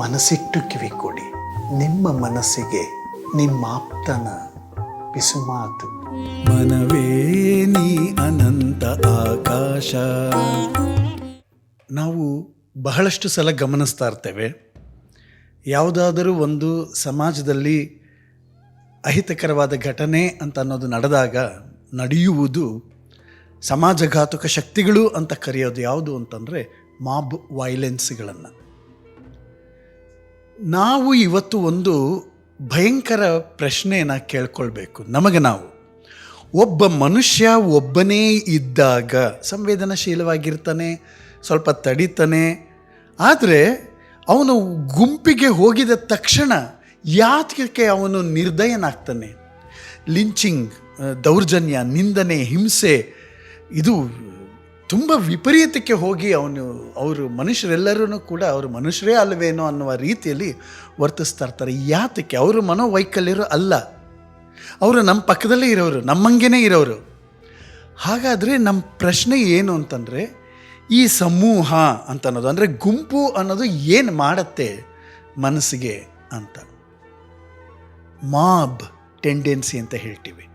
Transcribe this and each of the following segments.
ಮನಸ್ಸಿಟ್ಟು ಕಿವಿ ಕೊಡಿ. ನಿಮ್ಮ ಮನಸ್ಸಿಗೆ ನಿಮ್ಮಾಪ್ತನ ಪಿಸುಮಾತು. ಮನವೇ ನೀ ಅನಂತ ಆಕಾಶ. ನಾವು ಬಹಳಷ್ಟು ಸಲ ಗಮನಿಸ್ತಾ ಇರ್ತೇವೆ, ಯಾವುದಾದರೂ ಒಂದು ಸಮಾಜದಲ್ಲಿ ಅಹಿತಕರವಾದ ಘಟನೆ ಅಂತ ಅನ್ನೋದು ನಡೆಯುವುದು ಸಮಾಜಘಾತುಕ ಶಕ್ತಿಗಳು ಅಂತ ಕರೆಯೋದು ಯಾವುದು ಅಂತಂದರೆ ಮಾಬ್ ವೈಲೆನ್ಸ್ಗಳನ್ನು. ನಾವು ಇವತ್ತು ಒಂದು ಭಯಂಕರ ಪ್ರಶ್ನೆಯನ್ನು ಕೇಳ್ಕೊಳ್ಬೇಕು ನಮಗೆ ನಾವು. ಒಬ್ಬ ಮನುಷ್ಯ ಒಬ್ಬನೇ ಇದ್ದಾಗ ಸಂವೇದನಾಶೀಲವಾಗಿರ್ತಾನೆ, ಸ್ವಲ್ಪ ತಡಿತಾನೆ. ಆದರೆ ಅವನು ಗುಂಪಿಗೆ ಹೋಗಿದ ತಕ್ಷಣ ಯಾತಕ್ಕೆ ಅವನು ನಿರ್ದಯನಾಗ್ತಾನೆ? ಲಿಂಚಿಂಗ್, ದೌರ್ಜನ್ಯ, ನಿಂದನೆ, ಹಿಂಸೆ, ಇದು ತುಂಬ ವಿಪರೀತಕ್ಕೆ ಹೋಗಿ ಅವರು ಮನುಷ್ಯರೆಲ್ಲರೂ ಕೂಡ ಅವರು ಮನುಷ್ಯರೇ ಅಲ್ಲವೇನೋ ಅನ್ನುವ ರೀತಿಯಲ್ಲಿ ವರ್ತಿಸ್ತಾ ಇರ್ತಾರೆ. ಯಾತಕ್ಕೆ? ಅವರು ಮನೋವೈಕಲ್ಯರು ಅಲ್ಲ, ಅವರು ನಮ್ಮ ಪಕ್ಕದಲ್ಲೇ ಇರೋರು, ನಮ್ಮಂಗೆನೇ ಇರೋರು. ಹಾಗಾದರೆ ನಮ್ಮ ಪ್ರಶ್ನೆ ಏನು ಅಂತಂದರೆ, ಈ ಸಮೂಹ ಅಂತ ಅನ್ನೋದು ಅಂದರೆ ಗುಂಪು ಅನ್ನೋದು ಏನು ಮಾಡುತ್ತೆ ಮನಸ್ಸಿಗೆ ಅಂತ. ಮಾಬ್ ಟೆಂಡೆನ್ಸಿ ಅಂತ ಹೇಳ್ತೀವಿ.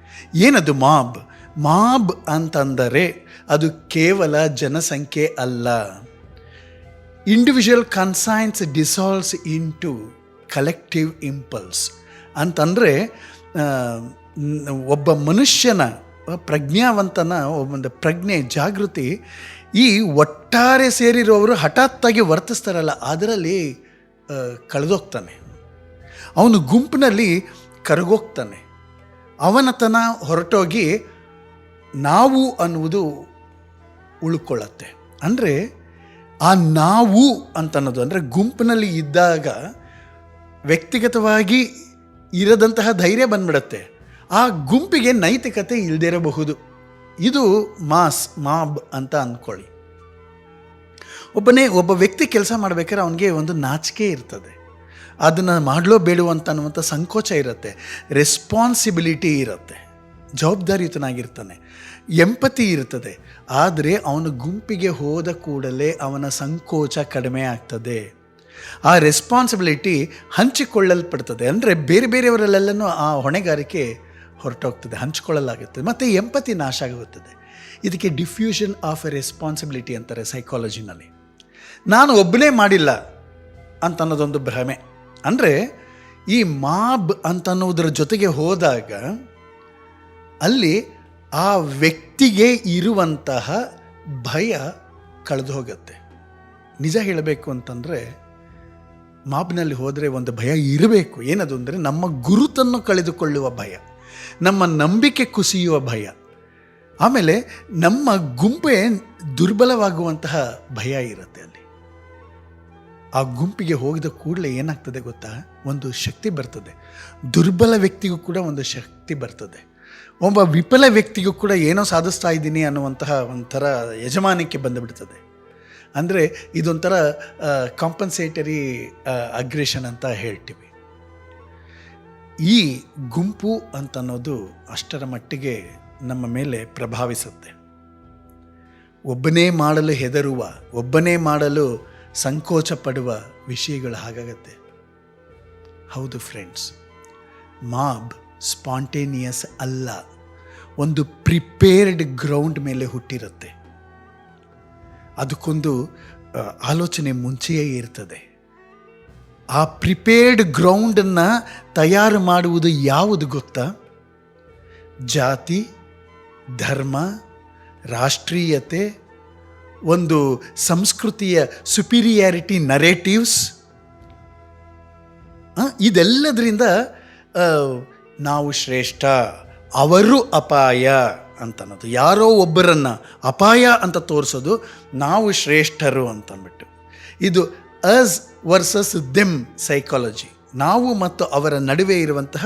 ಏನದು ಮಾಬ್? ಮಾಬ್ ಅಂತಂದರೆ ಅದು ಕೇವಲ ಜನಸಂಖ್ಯೆ ಅಲ್ಲ. Individual conscience dissolves into collective impulse ಅಂತಂದರೆ ಒಬ್ಬ ಮನುಷ್ಯನ ಪ್ರಜ್ಞಾವಂತನ ಒಂದು ಪ್ರಜ್ಞೆ, ಜಾಗೃತಿ ಈ ಒಟ್ಟಾರೆ ಸೇರಿರೋರು ಹಠಾತ್ತಾಗಿ ವರ್ತಿಸ್ತಾರಲ್ಲ, ಅದರಲ್ಲಿ ಕಳೆದೋಗ್ತಾನೆ. ಅವನು ಗುಂಪಿನಲ್ಲಿ ಕರಗೋಗ್ತಾನೆ. ಅವನತನ ಹೊರಟೋಗಿ ನಾವು ಅನ್ನುವುದು ಉಳ್ಕೊಳ್ಳತ್ತೆ. ಅಂದರೆ ಆ ನಾವು ಅಂತನ್ನೋದು ಅಂದರೆ ಗುಂಪಿನಲ್ಲಿ ಇದ್ದಾಗ ವ್ಯಕ್ತಿಗತವಾಗಿ ಇರದಂತಹ ಧೈರ್ಯ ಬಂದ್ಬಿಡತ್ತೆ. ಆ ಗುಂಪಿಗೆ ನೈತಿಕತೆ ಇಲ್ಲದಿರಬಹುದು. ಇದು ಮಾಬ್ ಅಂತ ಅಂದ್ಕೊಳ್ಳಿ. ಒಬ್ಬ ವ್ಯಕ್ತಿ ಕೆಲಸ ಮಾಡಬೇಕಾದ್ರೆ ಅವನಿಗೆ ಒಂದು ನಾಚಿಕೆ ಇರ್ತದೆ, ಅದನ್ನು ಮಾಡಲೋ ಬೇಡೋ ಅಂತ ಅನ್ನುವಂಥ ಸಂಕೋಚ ಇರುತ್ತೆ, ರೆಸ್ಪಾನ್ಸಿಬಿಲಿಟಿ ಇರುತ್ತೆ, ಜವಾಬ್ದಾರಿಯುತನಾಗಿರ್ತಾನೆ, ಎಂಪತಿ ಇರ್ತದೆ. ಆದರೆ ಅವನು ಗುಂಪಿಗೆ ಹೋದ ಕೂಡಲೇ ಅವನ ಸಂಕೋಚ ಕಡಿಮೆ ಆಗ್ತದೆ. ಆ ರೆಸ್ಪಾನ್ಸಿಬಿಲಿಟಿ ಹಂಚಿಕೊಳ್ಳಲ್ಪಡ್ತದೆ. ಅಂದರೆ ಬೇರೆ ಬೇರೆಯವರಲ್ಲೆಲ್ಲನೂ ಆ ಹೊಣೆಗಾರಿಕೆ ಹೊರಟೋಗ್ತದೆ, ಹಂಚಿಕೊಳ್ಳಲಾಗುತ್ತದೆ. ಮತ್ತು ಎಂಪತಿ ನಾಶ ಆಗುತ್ತದೆ. ಇದಕ್ಕೆ ಡಿಫ್ಯೂಷನ್ ಆಫ್ ಎ ರೆಸ್ಪಾನ್ಸಿಬಿಲಿಟಿ ಅಂತಾರೆ ಸೈಕಾಲಜಿನಲ್ಲಿ. ನಾನು ಒಬ್ಬನೇ ಮಾಡಿಲ್ಲ ಅಂತ ಅನ್ನೋದೊಂದು ಭ್ರಮೆ. ಅಂದರೆ ಈ ಮಾಬ್ ಅಂತನ್ನುವುದರ ಜೊತೆಗೆ ಹೋದಾಗ ಅಲ್ಲಿ ಆ ವ್ಯಕ್ತಿಗೆ ಇರುವಂತಹ ಭಯ ಕಳೆದು ಹೋಗುತ್ತೆ. ನಿಜ ಹೇಳಬೇಕು ಅಂತಂದರೆ ಮಾಬ್ನಲ್ಲಿ ಹೋದರೆ ಒಂದು ಭಯ ಇರಬೇಕು. ಏನದು ಅಂದರೆ ನಮ್ಮ ಗುರುತನ್ನು ಕಳೆದುಕೊಳ್ಳುವ ಭಯ, ನಮ್ಮ ನಂಬಿಕೆ ಕುಸಿಯುವ ಭಯ, ಆಮೇಲೆ ನಮ್ಮ ಗುಂಪೇ ದುರ್ಬಲವಾಗುವಂತಹ ಭಯ ಇರುತ್ತೆ ಅಲ್ಲಿ. ಆ ಗುಂಪಿಗೆ ಹೋಗಿದ ಕೂಡಲೇ ಏನಾಗ್ತದೆ ಗೊತ್ತಾ? ಒಂದು ಶಕ್ತಿ ಬರ್ತದೆ. ದುರ್ಬಲ ವ್ಯಕ್ತಿಗೂ ಕೂಡ ಒಂದು ಶಕ್ತಿ ಬರ್ತದೆ. ಒಬ್ಬ ವಿಫಲ ವ್ಯಕ್ತಿಗೂ ಕೂಡ ಏನೋ ಸಾಧಿಸ್ತಾ ಇದ್ದೀನಿ ಅನ್ನುವಂತಹ ಒಂಥರ ಯಜಮಾನಿಕೆ ಬಂದುಬಿಡ್ತದೆ. ಅಂದರೆ ಇದೊಂಥರ ಕಾಂಪನ್ಸೇಟರಿ ಅಗ್ರೆಷನ್ ಅಂತ ಹೇಳ್ತೀವಿ. ಈ ಗುಂಪು ಅಂತನ್ನೋದು ಅಷ್ಟರ ಮಟ್ಟಿಗೆ ನಮ್ಮ ಮೇಲೆ ಪ್ರಭಾವಿಸುತ್ತೆ. ಒಬ್ಬನೇ ಮಾಡಲು ಹೆದರುವ, ಒಬ್ಬನೇ ಮಾಡಲು ಸಂಕೋಚ ಪಡುವ ವಿಷಯಗಳು ಹಾಗಾಗತ್ತೆ. ಹೌದು ಫ್ರೆಂಡ್ಸ್, ಮಾಬ್ ಸ್ಪಾಂಟೇನಿಯಸ್ ಅಲ್ಲ, ಒಂದು ಪ್ರಿಪೇರ್ಡ್ ಗ್ರೌಂಡ್ ಮೇಲೆ ಹುಟ್ಟಿರುತ್ತೆ. ಅದಕ್ಕೊಂದು ಆಲೋಚನೆ ಮುಂಚೆಯೇ ಇರ್ತದೆ. ಆ ಪ್ರಿಪೇರ್ಡ್ ಗ್ರೌಂಡನ್ನು ತಯಾರು ಮಾಡುವುದು ಯಾವುದು ಗೊತ್ತಾ? ಜಾತಿ, ಧರ್ಮ, ರಾಷ್ಟ್ರೀಯತೆ, ಒಂದು ಸಂಸ್ಕೃತಿಯ ಸುಪೀರಿಯಾರಿಟಿ ನರೇಟಿವ್ಸ್, ಇದೆಲ್ಲದರಿಂದ ನಾವು ಶ್ರೇಷ್ಠ, ಅವರು ಅಪಾಯ ಅಂತನ್ನೋದು, ಯಾರೋ ಒಬ್ಬರನ್ನು ಅಪಾಯ ಅಂತ ತೋರಿಸೋದು, ನಾವು ಶ್ರೇಷ್ಠರು ಅಂತಂದ್ಬಿಟ್ಟು. ಇದು ಅಸ್ ವರ್ಸಸ್ ದೆಮ್ ಸೈಕಾಲಜಿ, ನಾವು ಮತ್ತು ಅವರ ನಡುವೆ ಇರುವಂತಹ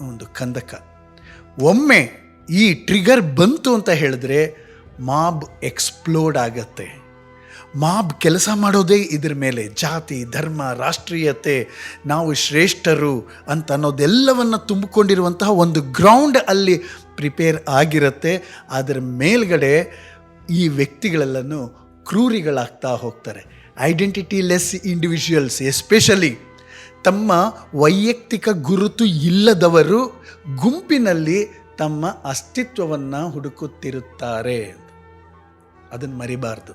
ಒಂದು ಕಂದಕ. ಒಮ್ಮೆ ಈ ಟ್ರಿಗರ್ ಬಂತು ಅಂತ ಹೇಳಿದ್ರೆ ಮಾಬ್ ಎಕ್ಸ್ಪ್ಲೋಡ್ ಆಗತ್ತೆ. ಮಾಬ್ ಕೆಲಸ ಮಾಡೋದೇ ಇದ್ರ ಮೇಲೆ, ಜಾತಿ, ಧರ್ಮ, ರಾಷ್ಟ್ರೀಯತೆ, ನಾವು ಶ್ರೇಷ್ಠರು ಅಂತ ಅನ್ನೋದೆಲ್ಲವನ್ನು ತುಂಬಿಕೊಂಡಿರುವಂತಹ ಒಂದು ಗ್ರೌಂಡ್ ಅಲ್ಲಿ ಪ್ರಿಪೇರ್ ಆಗಿರುತ್ತೆ. ಅದರ ಮೇಲ್ಗಡೆ ಈ ವ್ಯಕ್ತಿಗಳೆಲ್ಲನೂ ಕ್ರೂರಿಗಳಾಗ್ತಾ ಹೋಗ್ತಾರೆ. ಐಡೆಂಟಿಟಿ ಲೆಸ್ ಇಂಡಿವಿಜುವಲ್ಸ್ ಎಸ್ಪೆಷಲಿ ತಮ್ಮ ವೈಯಕ್ತಿಕ ಗುರುತು ಇಲ್ಲದವರು ಗುಂಪಿನಲ್ಲಿ ತಮ್ಮ ಅಸ್ತಿತ್ವವನ್ನು ಹುಡುಕುತ್ತಿರುತ್ತಾರೆ. ಅದನ್ನು ಮರಿಬಾರ್ದು.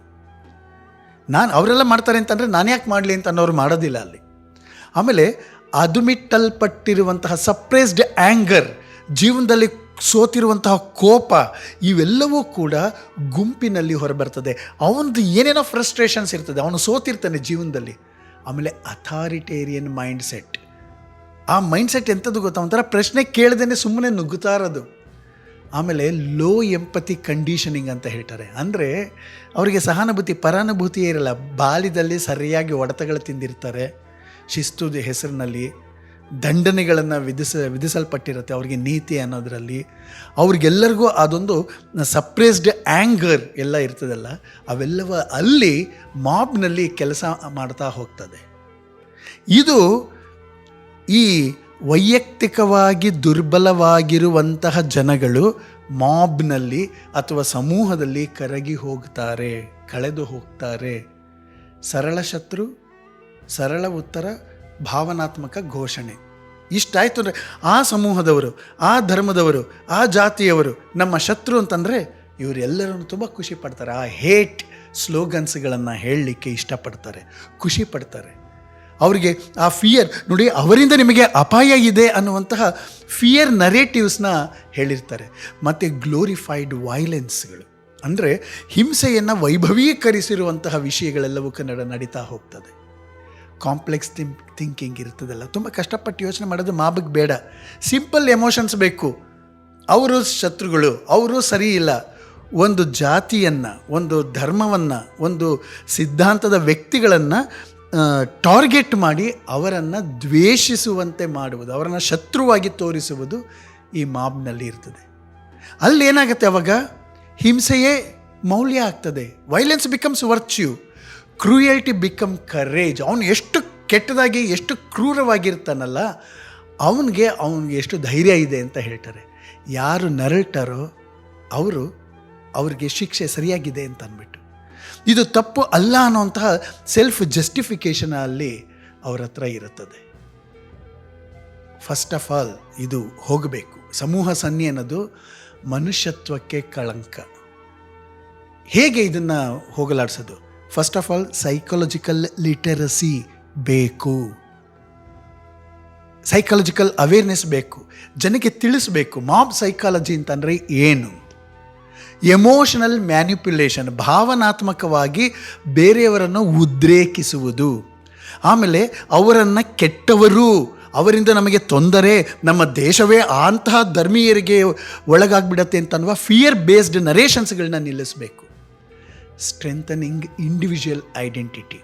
ಅವರೆಲ್ಲ ಮಾಡ್ತಾರೆ ಅಂತಂದರೆ ನಾನು ಯಾಕೆ ಮಾಡಲಿ ಅಂತ ಅನ್ನೋರು ಮಾಡೋದಿಲ್ಲ ಅಲ್ಲಿ. ಆಮೇಲೆ ಅದುಮಿಟ್ಟಲ್ಪಟ್ಟಿರುವಂತಹ ಸಪ್ರೆಸ್ಡ್ ಆ್ಯಂಗರ್, ಜೀವನದಲ್ಲಿ ಸೋತಿರುವಂತಹ ಕೋಪ, ಇವೆಲ್ಲವೂ ಕೂಡ ಗುಂಪಿನಲ್ಲಿ ಹೊರಬರ್ತದೆ. ಅವನದು ಏನೇನೋ ಫ್ರಸ್ಟ್ರೇಷನ್ಸ್ ಇರ್ತದೆ, ಅವನು ಸೋತಿರ್ತಾನೆ ಜೀವನದಲ್ಲಿ. ಆಮೇಲೆ ಅಥಾರಿಟೇರಿಯನ್ ಮೈಂಡ್ಸೆಟ್, ಆ ಮೈಂಡ್ಸೆಟ್ ಎಂಥದ್ದು ಗೊತ್ತಾ, ಒಂಥರ ಪ್ರಶ್ನೆ ಕೇಳದೇನೆ ಸುಮ್ಮನೆ ನುಗ್ಗುತ್ತಾ ಇರೋದು. ಆಮೇಲೆ ಲೋ ಎಂಪತಿ ಕಂಡೀಷನಿಂಗ್ ಅಂತ ಹೇಳ್ತಾರೆ. ಅಂದರೆ ಅವರಿಗೆ ಸಹಾನುಭೂತಿ ಪರಾನುಭೂತಿಯೇ ಇರಲ್ಲ. ಬಾಲ್ಯದಲ್ಲಿ ಸರಿಯಾಗಿ ಹೊಡೆತಗಳು ತಿಂದಿರ್ತಾರೆ, ಶಿಸ್ತು ಹೆಸರಿನಲ್ಲಿ ದಂಡನೆಗಳನ್ನು ವಿಧಿಸಲ್ಪಟ್ಟಿರುತ್ತೆ ಅವರಿಗೆ ನೀತಿ ಅನ್ನೋದರಲ್ಲಿ. ಅವ್ರಿಗೆಲ್ಲರಿಗೂ ಅದೊಂದು ಸಪ್ರೆಸ್ಡ್ ಆ್ಯಂಗರ್ ಎಲ್ಲ ಇರ್ತದಲ್ಲ, ಅವೆಲ್ಲವ ಅಲ್ಲಿ ಮಾಬ್ನಲ್ಲಿ ಕೆಲಸ ಮಾಡ್ತಾ ಹೋಗ್ತದೆ. ಇದು ಈ ವೈಯಕ್ತಿಕವಾಗಿ ದುರ್ಬಲವಾಗಿರುವಂತಹ ಜನಗಳು ಮಾಬ್ನಲ್ಲಿ ಅಥವಾ ಸಮೂಹದಲ್ಲಿ ಕರಗಿ ಹೋಗ್ತಾರೆ, ಕಳೆದು ಹೋಗ್ತಾರೆ. ಸರಳ ಶತ್ರು, ಸರಳ ಉತ್ತರ, ಭಾವನಾತ್ಮಕ ಘೋಷಣೆ. ಇಷ್ಟಾಯಿತು ಅಂದರೆ ಆ ಸಮೂಹದವರು, ಆ ಧರ್ಮದವರು, ಆ ಜಾತಿಯವರು ನಮ್ಮ ಶತ್ರು ಅಂತಂದರೆ ಇವರೆಲ್ಲರೂ ತುಂಬ ಖುಷಿ ಪಡ್ತಾರೆ. ಆ ಹೇಟ್ ಸ್ಲೋಗನ್ಸ್ಗಳನ್ನು ಹೇಳಲಿಕ್ಕೆ ಇಷ್ಟಪಡ್ತಾರೆ, ಖುಷಿ ಪಡ್ತಾರೆ. ಅವರಿಗೆ ಆ ಫಿಯರ್ ನೋಡಿ, ಅವರಿಂದ ನಿಮಗೆ ಅಪಾಯ ಇದೆ ಅನ್ನುವಂತಹ ಫಿಯರ್ ನರೇಟಿವ್ಸ್ನ ಹೇಳಿರ್ತಾರೆ. ಮತ್ತು ಗ್ಲೋರಿಫೈಡ್ ವೈಲೆನ್ಸ್ಗಳು ಅಂದರೆ ಹಿಂಸೆಯನ್ನು ವೈಭವೀಕರಿಸಿರುವಂತಹ ವಿಷಯಗಳೆಲ್ಲವೂ ನಡೀತಾ ಹೋಗ್ತದೆ. ಕಾಂಪ್ಲೆಕ್ಸ್ ಥಿಂಕಿಂಗ್ ಇರ್ತದಲ್ಲ, ತುಂಬ ಕಷ್ಟಪಟ್ಟು ಯೋಚನೆ ಮಾಡೋದು ಮಾಬಗೆ ಬೇಡ. ಸಿಂಪಲ್ ಎಮೋಷನ್ಸ್ ಬೇಕು. ಅವರು ಶತ್ರುಗಳು, ಅವರು ಸರಿ ಇಲ್ಲ. ಒಂದು ಜಾತಿಯನ್ನು, ಒಂದು ಧರ್ಮವನ್ನು, ಒಂದು ಸಿದ್ಧಾಂತದ ವ್ಯಕ್ತಿಗಳನ್ನು ಟಾರ್ಗೆಟ್ ಮಾಡಿ ಅವರನ್ನು ದ್ವೇಷಿಸುವಂತೆ ಮಾಡುವುದು, ಅವರನ್ನು ಶತ್ರುವಾಗಿ ತೋರಿಸುವುದು ಈ ಮಾಬ್ನಲ್ಲಿ ಇರ್ತದೆ. ಅಲ್ಲೇನಾಗುತ್ತೆ, ಅವಾಗ ಹಿಂಸೆಯೇ ಮೌಲ್ಯ ಆಗ್ತದೆ. Violence becomes virtue, cruelty become courage. ಅವನು ಎಷ್ಟು ಕೆಟ್ಟದಾಗಿ, ಎಷ್ಟು ಕ್ರೂರವಾಗಿರ್ತಾನಲ್ಲ, ಅವನಿಗೆ ಎಷ್ಟು ಧೈರ್ಯ ಇದೆ ಅಂತ ಹೇಳ್ತಾರೆ. ಯಾರು ನರಳ್ತಾರೋ ಅವ್ರಿಗೆ ಶಿಕ್ಷೆ ಸರಿಯಾಗಿದೆ ಅಂತ ಅಂದ್ಬಿಟ್ಟು, ಇದು ತಪ್ಪು ಅಲ್ಲ ಅನ್ನೋಂತಹ ಸೆಲ್ಫ್ ಜಸ್ಟಿಫಿಕೇಷನ್ ಅಲ್ಲಿ ಅವ್ರ ಹತ್ರ ಇರುತ್ತದೆ. ಫಸ್ಟ್ ಆಫ್ ಆಲ್ ಇದು ಹೋಗಬೇಕು. ಸಮೂಹ ಸನ್ನಿ ಅನ್ನೋದು ಮನುಷ್ಯತ್ವಕ್ಕೆ ಕಳಂಕ. ಹೇಗೆ ಇದನ್ನು ಹೋಗಲಾಡಿಸೋದು? First of all psychological literacy ಬೇಕು, ಸೈಕಾಲಜಿಕಲ್ ಅವೇರ್ನೆಸ್ ಬೇಕು, ಜನಕ್ಕೆ ತಿಳಿಸ್ಬೇಕು ಮಾಬ್ ಸೈಕಾಲಜಿ ಅಂತಂದರೆ ಏನು. ಎಮೋಷನಲ್ ಮ್ಯಾನಿಪ್ಯುಲೇಷನ್, ಭಾವನಾತ್ಮಕವಾಗಿ ಬೇರೆಯವರನ್ನು ಉದ್ರೇಕಿಸುವುದು. ಆಮೇಲೆ ಅವರನ್ನು ಕೆಟ್ಟವರು, ಅವರಿಂದ ನಮಗೆ ತೊಂದರೆ, ನಮ್ಮ ದೇಶವೇ ಅಂತಹ ಧರ್ಮೀಯರಿಗೆ ಒಳಗಾಗ್ಬಿಡತ್ತೆ ಅಂತನ್ನುವ ಫಿಯರ್ ಬೇಸ್ಡ್ ನರೇಷನ್ಸ್ಗಳನ್ನ ನಿಲ್ಲಿಸಬೇಕು. ಸ್ಟ್ರೆಂಥನಿಂಗ್ ಇಂಡಿವಿಜುವಲ್ ಐಡೆಂಟಿಟಿ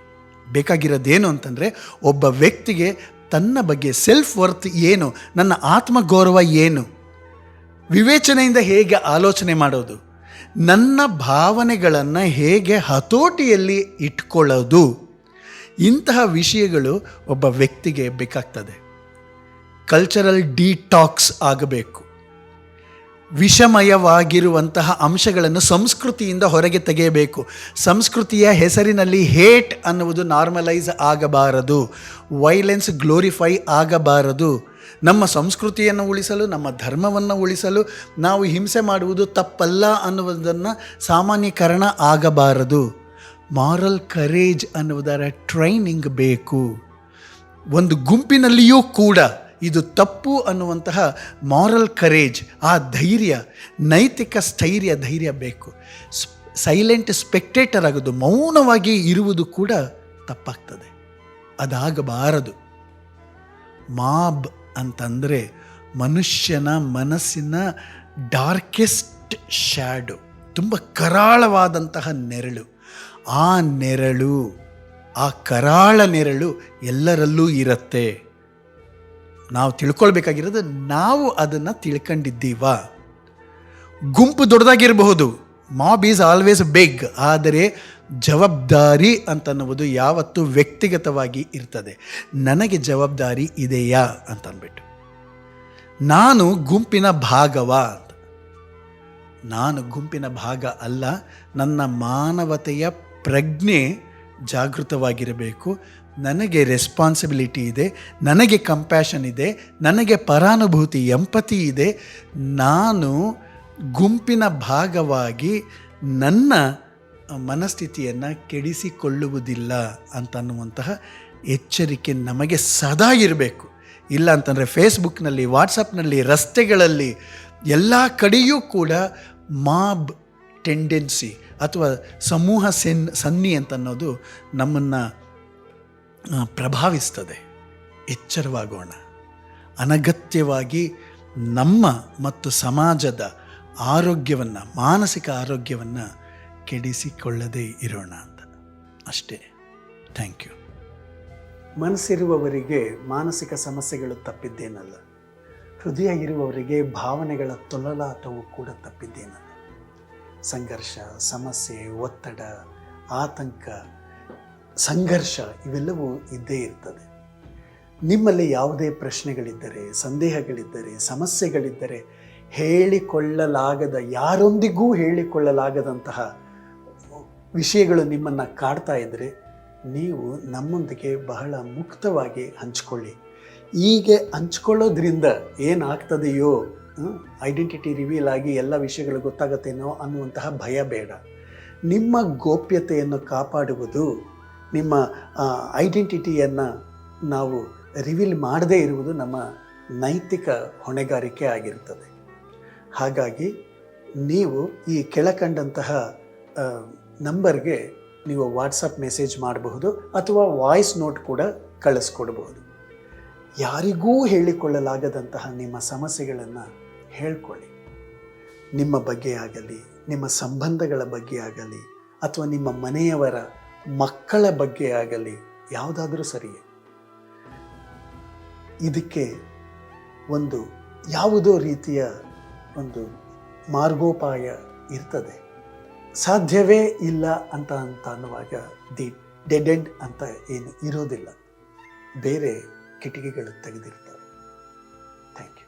ಬೇಕಾಗಿರೋದೇನು ಅಂತಂದರೆ, ಒಬ್ಬ ವ್ಯಕ್ತಿಗೆ ತನ್ನ ಬಗ್ಗೆ ಸೆಲ್ಫ್ ವರ್ತ್ ಏನು, ನನ್ನ ಆತ್ಮಗೌರವ ಏನು, ವಿವೇಚನೆಯಿಂದ ಹೇಗೆ ಆಲೋಚನೆ ಮಾಡೋದು, ನನ್ನ ಭಾವನೆಗಳನ್ನು ಹೇಗೆ ಹತೋಟಿಯಲ್ಲಿ ಇಟ್ಕೊಳ್ಳೋದು, ಇಂತಹ ವಿಷಯಗಳು ಒಬ್ಬ ವ್ಯಕ್ತಿಗೆ ಬೇಕಾಗ್ತದೆ. ಕಲ್ಚರಲ್ ಡಿಟಾಕ್ಸ್ ಆಗಬೇಕು. ವಿಷಮಯವಾಗಿರುವಂತಹ ಅಂಶಗಳನ್ನು ಸಂಸ್ಕೃತಿಯಿಂದ ಹೊರಗೆ ತೆಗೆಯಬೇಕು. ಸಂಸ್ಕೃತಿಯ ಹೆಸರಿನಲ್ಲಿ ಹೇಟ್ ಅನ್ನುವುದು ನಾರ್ಮಲೈಸ್ ಆಗಬಾರದು, ವೈಲೆನ್ಸ್ ಗ್ಲೋರಿಫೈ ಆಗಬಾರದು. ನಮ್ಮ ಸಂಸ್ಕೃತಿಯನ್ನು ಉಳಿಸಲು, ನಮ್ಮ ಧರ್ಮವನ್ನು ಉಳಿಸಲು ನಾವು ಹಿಂಸೆ ಮಾಡುವುದು ತಪ್ಪಲ್ಲ ಅನ್ನುವುದನ್ನು ಸಾಮಾನ್ಯೀಕರಣ ಆಗಬಾರದು. ಮಾರಲ್ ಕರೇಜ್ ಅನ್ನುವುದರ ಟ್ರೈನಿಂಗ್ ಬೇಕು. ಒಂದು ಗುಂಪಿನಲ್ಲಿಯೂ ಕೂಡ ಇದು ತಪ್ಪು ಅನ್ನುವಂತಹ ಮಾರಲ್ ಕರೇಜ್, ಆ ಧೈರ್ಯ, ನೈತಿಕ ಸ್ಥೈರ್ಯ, ಧೈರ್ಯ ಬೇಕು. ಸೈಲೆಂಟ್ ಸ್ಪೆಕ್ಟೇಟರ್ ಆಗೋದು, ಮೌನವಾಗಿ ಇರುವುದು ಕೂಡ ತಪ್ಪಾಗ್ತದೆ, ಅದಾಗಬಾರದು. ಮಾಬ್ ಅಂತಂದರೆ ಮನುಷ್ಯನ ಮನಸ್ಸಿನ ಡಾರ್ಕೆಸ್ಟ್ ಶ್ಯಾಡೋ, ತುಂಬ ಕರಾಳವಾದಂತಹ ನೆರಳು. ಆ ನೆರಳು, ಆ ಕರಾಳ ನೆರಳು ಎಲ್ಲರಲ್ಲೂ ಇರುತ್ತೆ. ನಾವು ತಿಳ್ಕೊಳ್ಬೇಕಾಗಿರೋದು, ನಾವು ಅದನ್ನು ತಿಳ್ಕೊಂಡಿದ್ದೀವ. ಗುಂಪು ದೊಡ್ಡದಾಗಿರಬಹುದು, ಮಾಬ್ ಈಸ್ ಆಲ್ವೇಸ್ ಬಿಗ್, ಆದರೆ ಜವಾಬ್ದಾರಿ ಅಂತನ್ನುವುದು ಯಾವತ್ತೂ ವ್ಯಕ್ತಿಗತವಾಗಿ ಇರ್ತದೆ. ನನಗೆ ಜವಾಬ್ದಾರಿ ಇದೆಯಾ ಅಂತ ಅಂದ್ಬಿಟ್ಟು, ನಾನು ಗುಂಪಿನ ಭಾಗವಾ ಅಂತ. ನಾನು ಗುಂಪಿನ ಭಾಗ ಅಲ್ಲ, ನನ್ನ ಮಾನವತೆಯ ಪ್ರಜ್ಞೆ ಜಾಗೃತವಾಗಿರಬೇಕು. ನನಗೆ ರೆಸ್ಪಾನ್ಸಿಬಿಲಿಟಿ ಇದೆ, ನನಗೆ ಕಂಪ್ಯಾಷನ್ ಇದೆ, ನನಗೆ ಪರಾನುಭೂತಿ ಎಂಪತಿ ಇದೆ, ನಾನು ಗುಂಪಿನ ಭಾಗವಾಗಿ ನನ್ನ ಮನಸ್ಥಿತಿಯನ್ನು ಕೆಡಿಸಿಕೊಳ್ಳುವುದಿಲ್ಲ ಅಂತನ್ನುವಂತಹ ಎಚ್ಚರಿಕೆ ನಮಗೆ ಸದಾ ಇರಬೇಕು. ಇಲ್ಲ ಅಂತಂದರೆ ಫೇಸ್ಬುಕ್ನಲ್ಲಿ, ವಾಟ್ಸಪ್ನಲ್ಲಿ, ರಸ್ತೆಗಳಲ್ಲಿ ಎಲ್ಲ ಕಡೆಯೂ ಕೂಡ ಮಾಬ್ ಟೆಂಡೆನ್ಸಿ ಅಥವಾ ಸಮೂಹ ಸನ್ನಿ ಅಂತನ್ನೋದು ನಮ್ಮನ್ನು ಪ್ರಭಾವಿಸ್ತದೆ. ಎಚ್ಚರವಾಗೋಣ. ಅನಗತ್ಯವಾಗಿ ನಮ್ಮ ಮತ್ತು ಸಮಾಜದ ಆರೋಗ್ಯವನ್ನು, ಮಾನಸಿಕ ಆರೋಗ್ಯವನ್ನು ಕೆಡಿಸಿಕೊಳ್ಳದೇ ಇರೋಣ ಅಂತ ಅಷ್ಟೇ. Thank you. ಮನಸ್ಸಿರುವವರಿಗೆ ಮಾನಸಿಕ ಸಮಸ್ಯೆಗಳು ತಪ್ಪಿದ್ದೇನಲ್ಲ, ಹೃದಯ ಇರುವವರಿಗೆ ಭಾವನೆಗಳ ತೊಳಲಾಟವು ಕೂಡ ತಪ್ಪಿದ್ದೇನಲ್ಲ. ಸಂಘರ್ಷ, ಸಮಸ್ಯೆ, ಒತ್ತಡ, ಆತಂಕ, ಸಂಘರ್ಷ ಇವೆಲ್ಲವೂ ಇದ್ದೇ ಇರ್ತದೆ. ನಿಮ್ಮಲ್ಲಿ ಯಾವುದೇ ಪ್ರಶ್ನೆಗಳಿದ್ದರೆ, ಸಂದೇಹಗಳಿದ್ದರೆ, ಸಮಸ್ಯೆಗಳಿದ್ದರೆ, ಹೇಳಿಕೊಳ್ಳಲಾಗದ, ಯಾರೊಂದಿಗೂ ಹೇಳಿಕೊಳ್ಳಲಾಗದಂತಹ ವಿಷಯಗಳು ನಿಮ್ಮನ್ನು ಕಾಡ್ತಾ ಇದ್ದರೆ ನೀವು ನಮ್ಮೊಂದಿಗೆ ಬಹಳ ಮುಕ್ತವಾಗಿ ಹಂಚ್ಕೊಳ್ಳಿ. ಹೀಗೆ ಹಂಚ್ಕೊಳ್ಳೋದ್ರಿಂದ ಏನಾಗ್ತದೆಯೋ, ಐಡೆಂಟಿಟಿ ರಿವೀಲ್ ಆಗಿ ಎಲ್ಲ ವಿಷಯಗಳು ಗೊತ್ತಾಗತ್ತೇನೋ ಅನ್ನುವಂತಹ ಭಯ ಬೇಡ. ನಿಮ್ಮ ಗೋಪ್ಯತೆಯನ್ನು ಕಾಪಾಡುವುದು, ನಿಮ್ಮ ಐಡೆಂಟಿಟಿಯನ್ನು ನಾವು ರಿವೀಲ್ ಮಾಡದೇ ಇರುವುದು ನಮ್ಮ ನೈತಿಕ ಹೊಣೆಗಾರಿಕೆ ಆಗಿರ್ತದೆ. ಹಾಗಾಗಿ ನೀವು ಈ ಕೆಳಕಂಡಂತಹ ನಂಬರ್ಗೆ ನೀವು ವಾಟ್ಸಪ್ ಮೆಸೇಜ್ ಮಾಡಬಹುದು ಅಥವಾ ವಾಯ್ಸ್ ನೋಟ್ ಕೂಡ ಕಳಿಸ್ಕೊಡ್ಬೋದು. ಯಾರಿಗೂ ಹೇಳಿಕೊಳ್ಳಲಾಗದಂತಹ ನಿಮ್ಮ ಸಮಸ್ಯೆಗಳನ್ನು ಹೇಳ್ಕೊಳ್ಳಿ. ನಿಮ್ಮ ಬಗ್ಗೆ ಆಗಲಿ, ನಿಮ್ಮ ಸಂಬಂಧಗಳ ಬಗ್ಗೆ ಆಗಲಿ, ಅಥವಾ ನಿಮ್ಮ ಮನೆಯವರ ಮಕ್ಕಳ ಬಗ್ಗೆ ಆಗಲಿ, ಯಾವುದಾದ್ರೂ ಸರಿಯೇ. ಇದಕ್ಕೆ ಒಂದು ಯಾವುದೋ ರೀತಿಯ ಒಂದು ಮಾರ್ಗೋಪಾಯ ಇರ್ತದೆ. ಸಾಧ್ಯವೇ ಇಲ್ಲ ಅಂತ ಅನ್ನುವಾಗ ಡೆಡ್ ಎಂಡ್ ಅಂತ ಏನು ಇರೋದಿಲ್ಲ, ಬೇರೆ ಕಿಟಕಿಗಳು ತೆಗೆದಿರ್ತವೆ. Thank you.